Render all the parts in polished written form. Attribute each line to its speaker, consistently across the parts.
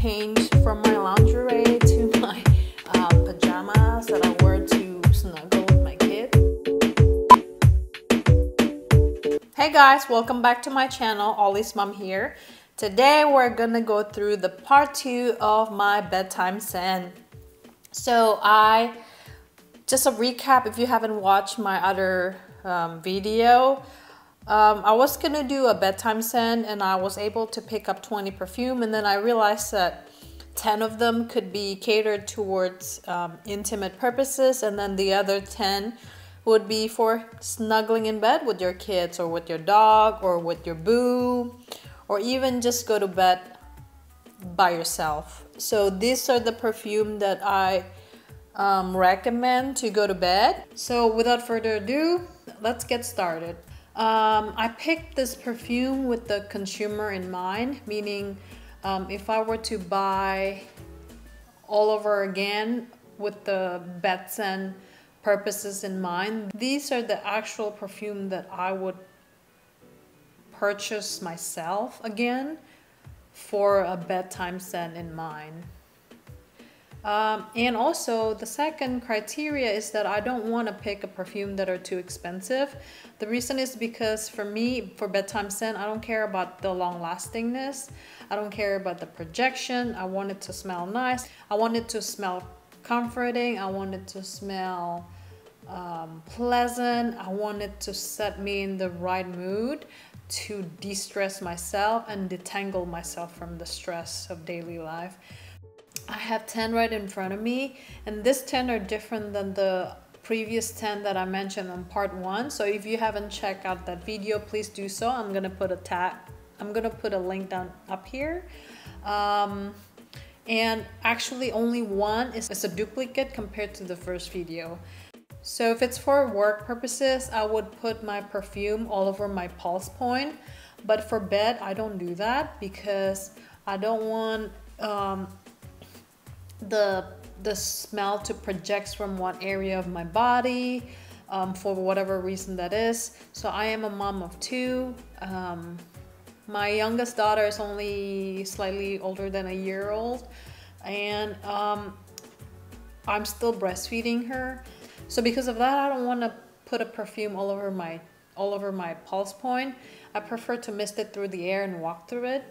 Speaker 1: changed from my lingerie to my pajamas that I wear to snuggle with my kid. Hey guys, welcome back to my channel. Ollie's mom here. Today we're gonna go through the part 2 of my bedtime scent. So just a recap if you haven't watched my other video. I was gonna do a bedtime scent and I was able to pick up 20 perfume, and then I realized that 10 of them could be catered towards intimate purposes, and then the other 10 would be for snuggling in bed with your kids or with your dog or with your boo, or even just go to bed by yourself. So these are the perfume that I recommend to go to bed. So without further ado, let's get started. I picked this perfume with the consumer in mind, meaning if I were to buy all over again with the bed scent purposes in mind, these are the actual perfume that I would purchase myself again for a bedtime scent in mind. And also the second criteria is that I don't want to pick a perfume that are too expensive. The reason is because for me, for bedtime scent, I don't care about the long lastingness. I don't care about the projection. I want it to smell nice. I want it to smell comforting. I want it to smell pleasant. I want it to set me in the right mood to de-stress myself and detangle myself from the stress of daily life. I have 10 right in front of me, and this 10 are different than the previous 10 that I mentioned on part 1. So if you haven't checked out that video, please do so. I'm gonna put a link down up here. And actually only one is a duplicate compared to the first video. So if it's for work purposes, I would put my perfume all over my pulse point. But for bed, I don't do that because I don't want the smell to project from one area of my body for whatever reason that is. So I am a mom of 2. My youngest daughter is only slightly older than a year old, and I'm still breastfeeding her. So because of that, I don't want to put a perfume all over my pulse point. I prefer to mist it through the air and walk through it.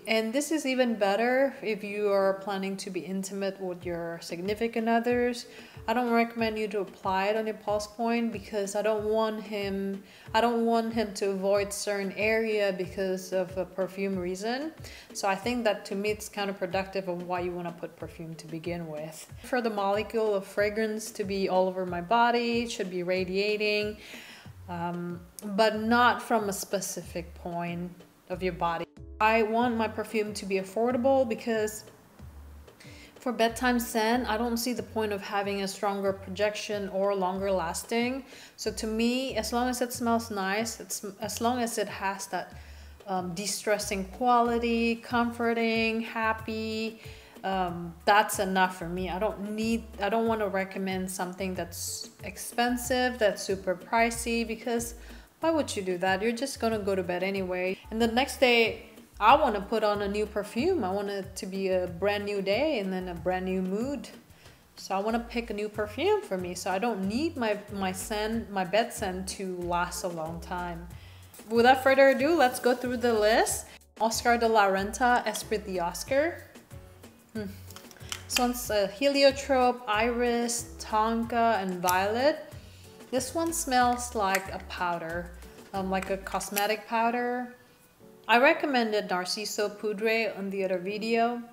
Speaker 1: And this is even better if you are planning to be intimate with your significant others. I don't recommend you to apply it on your pulse point because I don't want him to avoid certain area because of a perfume reason. So I think that to me it's counterproductive of why you want to put perfume to begin with. For the molecule of fragrance to be all over my body, it should be radiating, but not from a specific point of your body. I want my perfume to be affordable because for bedtime scent, I don't see the point of having a stronger projection or longer lasting. So to me, as long as it smells nice, as long as it has that de-stressing quality, comforting, happy, that's enough for me. I don't want to recommend something that's expensive, that's super pricey, because why would you do that? You're just gonna go to bed anyway, and the next day I want to put on a new perfume. I want it to be a brand new day and then a brand new mood. So I want to pick a new perfume for me, so I don't need my bed scent to last a long time. Without further ado, let's go through the list. Oscar de la Renta, Esprit d'Oscar. This one's Heliotrope, Iris, Tonka, and Violet. This one smells like a powder, like a cosmetic powder. I recommended Narciso Poudre on the other video,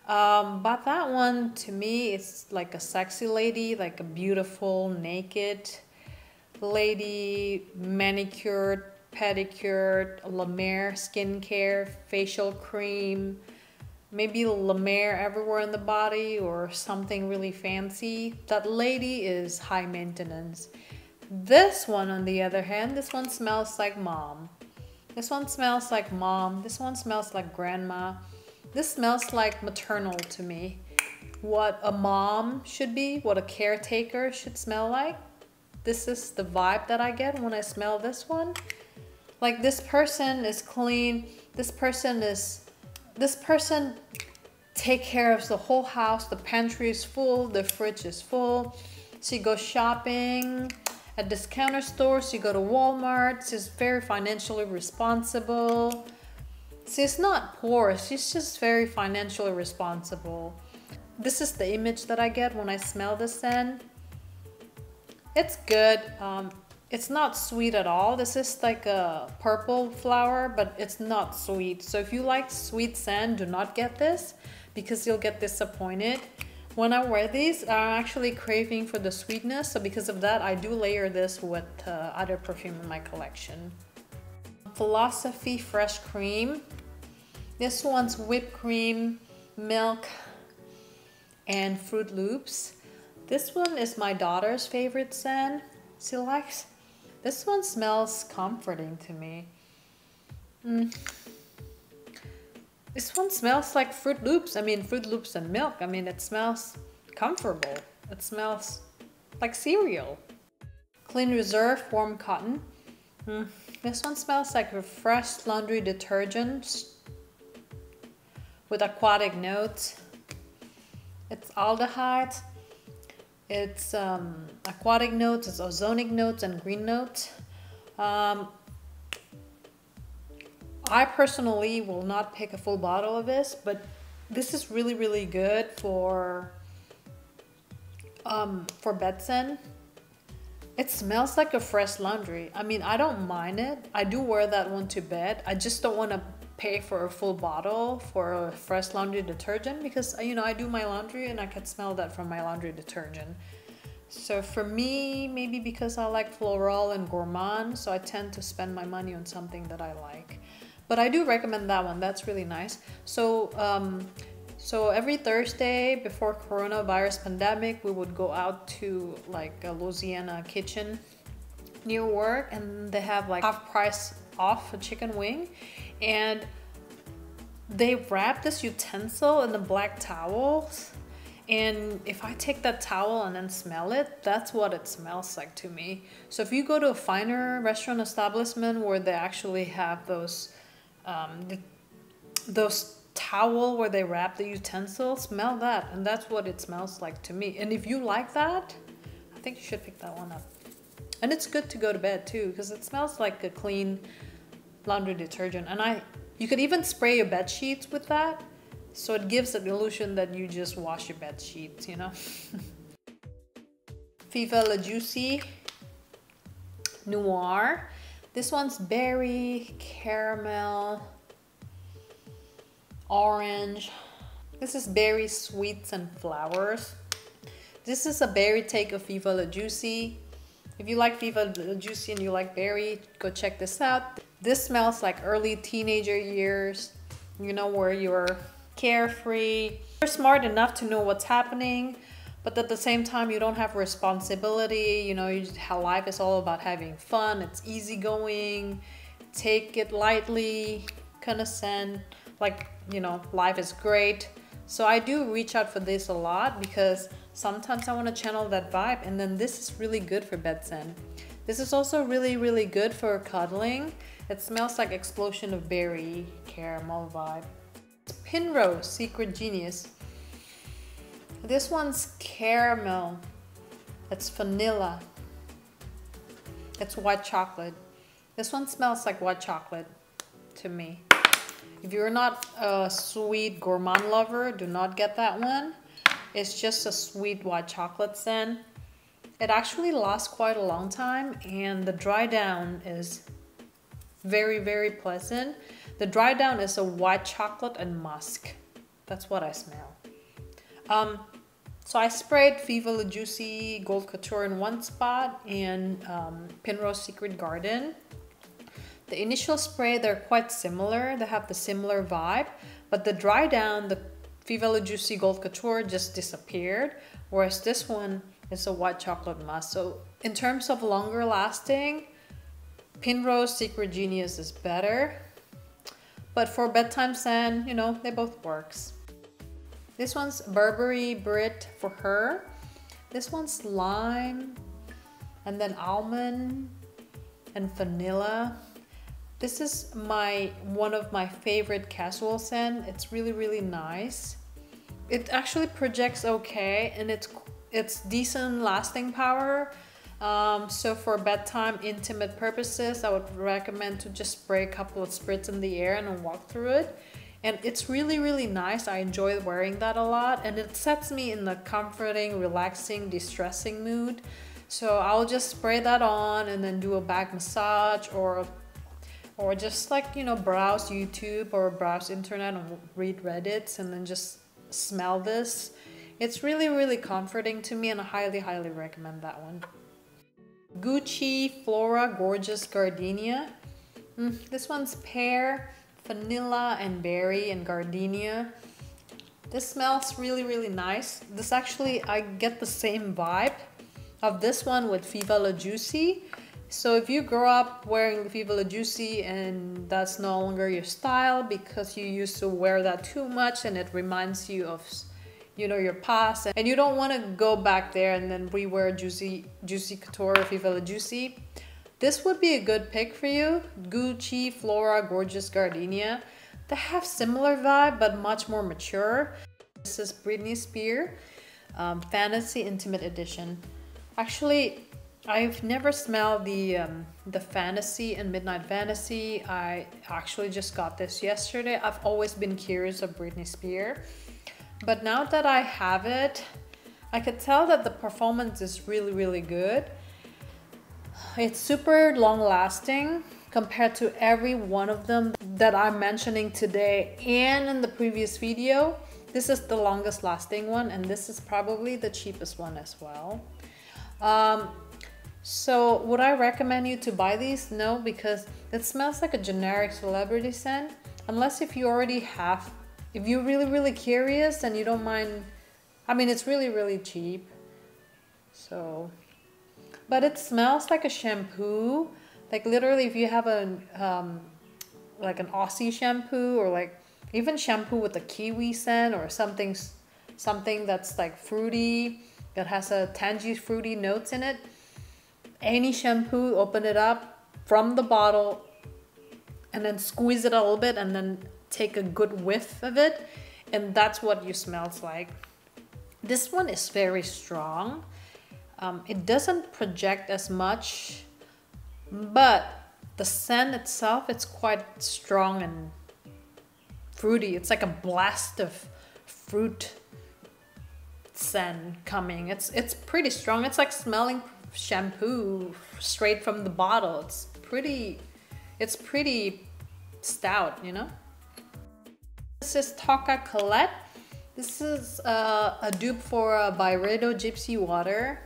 Speaker 1: but that one to me is like a sexy lady, like a beautiful naked lady, manicured, pedicured, La Mer skincare, facial cream, maybe La Mer everywhere in the body or something really fancy. That lady is high maintenance. This one on the other hand, this one smells like mom. This one smells like mom. This one smells like grandma. This smells like maternal to me. What a mom should be, what a caretaker should smell like. This is the vibe that I get when I smell this one. Like, this person is clean. This person take care of the whole house. The pantry is full, the fridge is full. She goes shopping at discounter stores, she go to Walmart. She's very financially responsible. She's not poor, she's just very financially responsible. This is the image that I get when I smell this scent. It's good. It's not sweet at all. This is like a purple flower, but it's not sweet. So if you like sweet scent, do not get this because you'll get disappointed. When I wear these, I'm actually craving for the sweetness. So because of that, I do layer this with other perfume in my collection. Philosophy Fresh Cream. This one's whipped cream, milk, and Fruit Loops. This one is my daughter's favorite scent. She likes. This one smells comforting to me. This one smells like Fruit Loops. I mean, Fruit Loops and milk. I mean, it smells comfortable. It smells like cereal. Clean Reserve Warm Cotton. This one smells like a fresh laundry detergent with aquatic notes. It's aldehyde. It's aquatic notes, it's ozonic notes, and green notes. I personally will not pick a full bottle of this, but this is really, really good for bed scent. It smells like a fresh laundry. I mean, I don't mind it. I do wear that one to bed. I just don't want to pay for a full bottle for a fresh laundry detergent because, you know, I do my laundry and I can smell that from my laundry detergent. So for me, maybe because I like floral and gourmand, so I tend to spend my money on something that I like. But I do recommend that one. That's really nice. So so every Thursday before coronavirus pandemic, we would go out to like a Louisiana kitchen near work, and they have like half price off a chicken wing, and they wrap this utensil in the black towels. And if I take that towel and then smell it, that's what it smells like to me. So if you go to a finer restaurant establishment where they actually have those towel where they wrap the utensil, smell that, and that's what it smells like to me. And if you like that, I think you should pick that one up. And it's good to go to bed too because it smells like a clean laundry detergent. And you could even spray your bed sheets with that, so it gives the illusion that you just wash your bed sheets, you know. Viva La Juicy Noir. This one's berry, caramel, orange. This is berry, sweets, and flowers. This is a berry take of Viva La Juicy. If you like Viva La Juicy and you like berry, go check this out. This smells like early teenager years, you know, where you're carefree. You're smart enough to know what's happening, but at the same time, you don't have responsibility. You know, how life is all about having fun. It's easygoing, take it lightly, kind of scent. Like, you know, life is great. So I do reach out for this a lot because sometimes I want to channel that vibe, and then this is really good for bed scent. This is also really, really good for cuddling. It smells like explosion of berry caramel vibe. It's Penrose Secret Genius. This one's caramel. It's vanilla. It's white chocolate. This one smells like white chocolate to me. If you're not a sweet gourmand lover, do not get that one. It's just a sweet white chocolate scent. It actually lasts quite a long time, and the dry down is very, very pleasant. The dry down is a white chocolate and musk. That's what I smell. So I sprayed Viva La Juicy Gold Couture in one spot and Penrose Secret Garden. The initial spray, they're quite similar. They have the similar vibe, but the dry down, the Viva La Juicy Gold Couture just disappeared, whereas this one is a white chocolate musk. So in terms of longer lasting, Penrose Secret Genius is better, but for bedtime scent, you know, they both works. This one's Burberry Brit for her. This one's lime, and then almond and vanilla. This is one of my favorite casual scent. It's really, really nice. it actually projects okay, and it's decent lasting power. So for bedtime intimate purposes, I would recommend to just spray a couple of spritz in the air and then walk through it. And it's really, really nice. I enjoy wearing that a lot, and it sets me in the comforting, relaxing, de-stressing mood. So I'll just spray that on and then do a back massage, or just like, you know, browse YouTube or browse internet and read Reddits and then just smell this. It's really, really comforting to me, and I highly, highly recommend that one. Gucci Flora Gorgeous Gardenia. This one's pear, vanilla, and berry and gardenia. This smells really, really nice. This actually, I get the same vibe of this one with Viva La Juicy. So if you grow up wearing Viva La Juicy and that's no longer your style because you used to wear that too much and it reminds you of, you know, your past, and you don't want to go back there and then rewear Juicy Couture Viva La Juicy, this would be a good pick for you. Gucci Flora Gorgeous Gardenia. They have similar vibe but much more mature. This is Britney Spears Fantasy Intimate Edition. Actually, I've never smelled the Fantasy and Midnight Fantasy. I actually just got this yesterday. I've always been curious of Britney Spears, but now that I have it, I could tell that the performance is really, really good. It's super long lasting compared to every one of them that I'm mentioning today and in the previous video. This is the longest lasting one, and this is probably the cheapest one as well. So would I recommend you to buy these? No, because it smells like a generic celebrity scent. Unless if you already have, if you're really, really curious and you don't mind, I mean, it's really, really cheap. So, but it smells like a shampoo. Like literally, if you have a like an Aussie shampoo, or like even shampoo with a kiwi scent, or something that's like fruity, that has a tangy fruity notes in it. Any shampoo, open it up from the bottle and then squeeze it a little bit and then take a good whiff of it, and that's what you smells like. This one is very strong. It doesn't project as much, but the scent itself, it's quite strong and fruity. It's like a blast of fruit scent coming. It's pretty strong. It's like smelling shampoo straight from the bottle. It's pretty stout, you know. This is Tocca Colette. This is a dupe for Byredo Gypsy Water.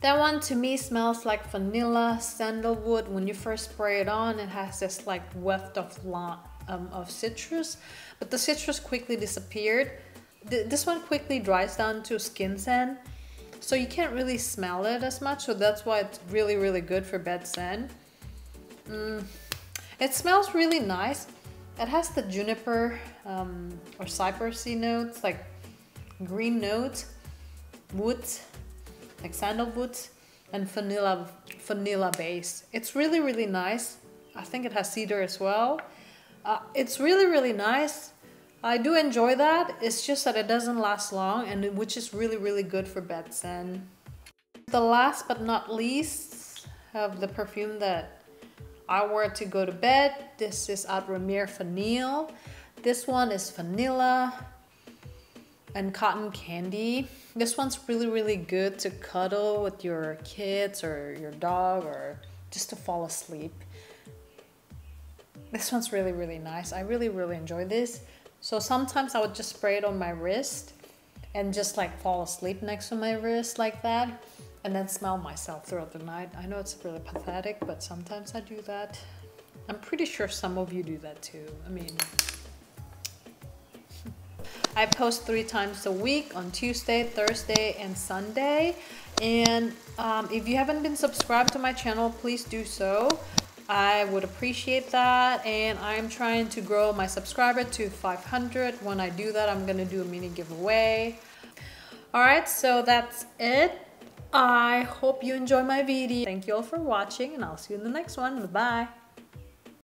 Speaker 1: That one to me smells like vanilla, sandalwood. When you first spray it on, it has this like waft of citrus, but the citrus quickly disappeared. This one quickly dries down to skin scent, so you can't really smell it as much, so that's why it's really, really good for bed scent. It smells really nice. It has the juniper or cypressy notes, like green notes, woods, like sandalwood, and vanilla base. It's really, really nice. I think it has cedar as well. It's really, really nice. I do enjoy that. It's just that it doesn't last long, and which is really, really good for bed scent. The last but not least of the perfume that I wear to go to bed, this is Ad Ramir Vanille. This one is vanilla and cotton candy. This one's really, really good to cuddle with your kids or your dog, or just to fall asleep. This one's really, really nice. I really, really enjoy this. So sometimes I would just spray it on my wrist and just like fall asleep next to my wrist like that, and then smell myself throughout the night. I know it's really pathetic, but sometimes I do that. I'm pretty sure some of you do that too. I mean, I post 3 times a week on Tuesday, Thursday, and Sunday. And if you haven't been subscribed to my channel, please do so. I would appreciate that, and I'm trying to grow my subscriber to 500. When I do that, I'm gonna do a mini giveaway. Alright, so that's it. I hope you enjoy my video. Thank you all for watching, and I'll see you in the next one. Bye-bye.